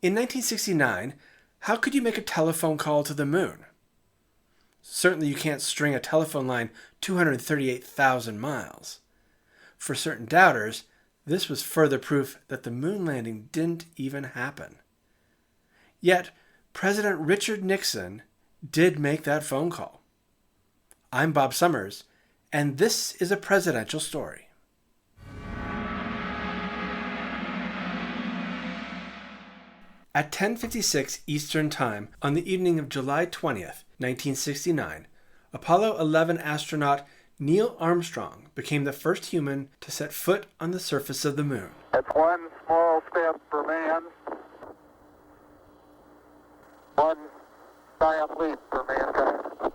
In 1969, how could you make a telephone call to the moon? Certainly you can't string a telephone line 238,000 miles. For certain doubters, this was further proof that the moon landing didn't even happen. Yet, President Richard Nixon did make that phone call. I'm Bob Summers, and this is a presidential story. At 10:56 Eastern Time on the evening of July 20th, 1969, Apollo 11 astronaut Neil Armstrong became the first human to set foot on the surface of the moon. It's one small step for man, one giant leap for mankind.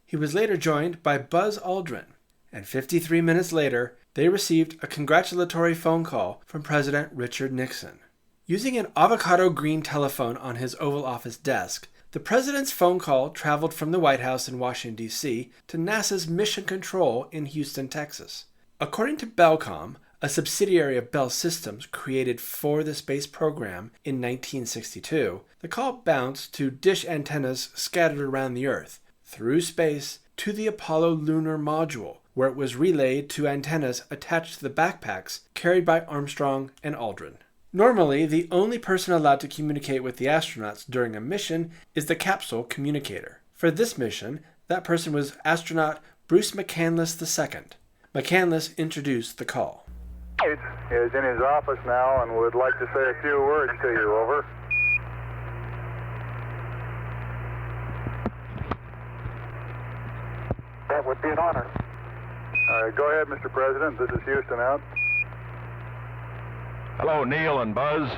He was later joined by Buzz Aldrin, and 53 minutes later, they received a congratulatory phone call from President Richard Nixon. Using an avocado green telephone on his Oval Office desk, the president's phone call traveled from the White House in Washington, D.C. to NASA's Mission Control in Houston, Texas. According to Bellcom, a subsidiary of Bell Systems created for the space program in 1962, the call bounced to dish antennas scattered around the Earth, through space to the Apollo lunar module, where it was relayed to antennas attached to the backpacks carried by Armstrong and Aldrin. Normally, the only person allowed to communicate with the astronauts during a mission is the capsule communicator. For this mission, that person was astronaut Bruce McCandless II. McCandless introduced the call. He is in his office now and would like to say a few words to you, over. That would be an honor. All right, go ahead, Mr. President. This is Houston out. Hello, Neil and Buzz.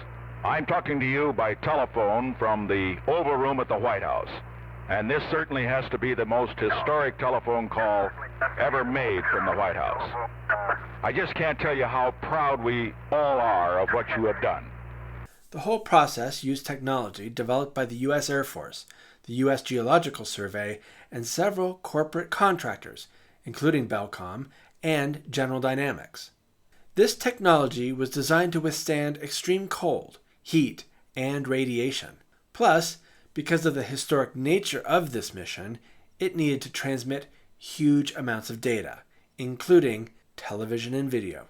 I'm talking to you by telephone from the Oval Room at the White House. And this certainly has to be the most historic telephone call ever made from the White House. I just can't tell you how proud we all are of what you have done. The whole process used technology developed by the U.S. Air Force, the U.S. Geological Survey, and several corporate contractors, including Bellcom and General Dynamics. This technology was designed to withstand extreme cold, heat, and radiation. Plus, because of the historic nature of this mission, it needed to transmit huge amounts of data, including television and video.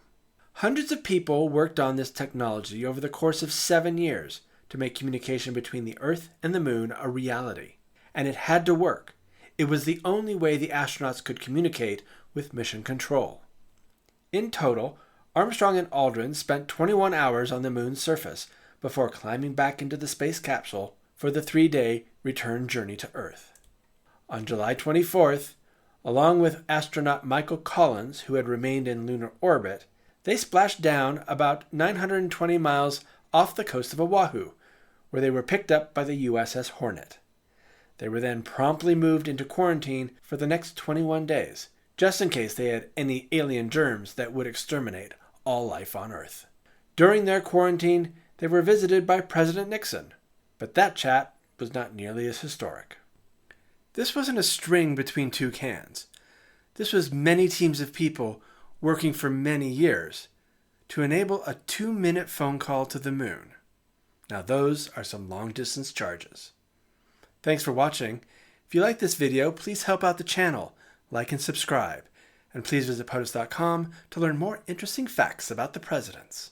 Hundreds of people worked on this technology over the course of 7 years to make communication between the Earth and the Moon a reality. And it had to work. It was the only way the astronauts could communicate with Mission Control. In total, Armstrong and Aldrin spent 21 hours on the moon's surface before climbing back into the space capsule for the 3-day return journey to Earth. On July 24th, along with astronaut Michael Collins, who had remained in lunar orbit, they splashed down about 920 miles off the coast of Oahu, where they were picked up by the USS Hornet. They were then promptly moved into quarantine for the next 21 days, just in case they had any alien germs that would exterminate all life on Earth. During their quarantine, they were visited by President Nixon, but that chat was not nearly as historic. This wasn't a string between two cans. This was many teams of people working for many years to enable a 2-minute phone call to the moon. Now those are some long-distance charges. Thanks for watching. If you like this video, please help out the channel, like and subscribe. And please visit POTUS.com to learn more interesting facts about the presidents.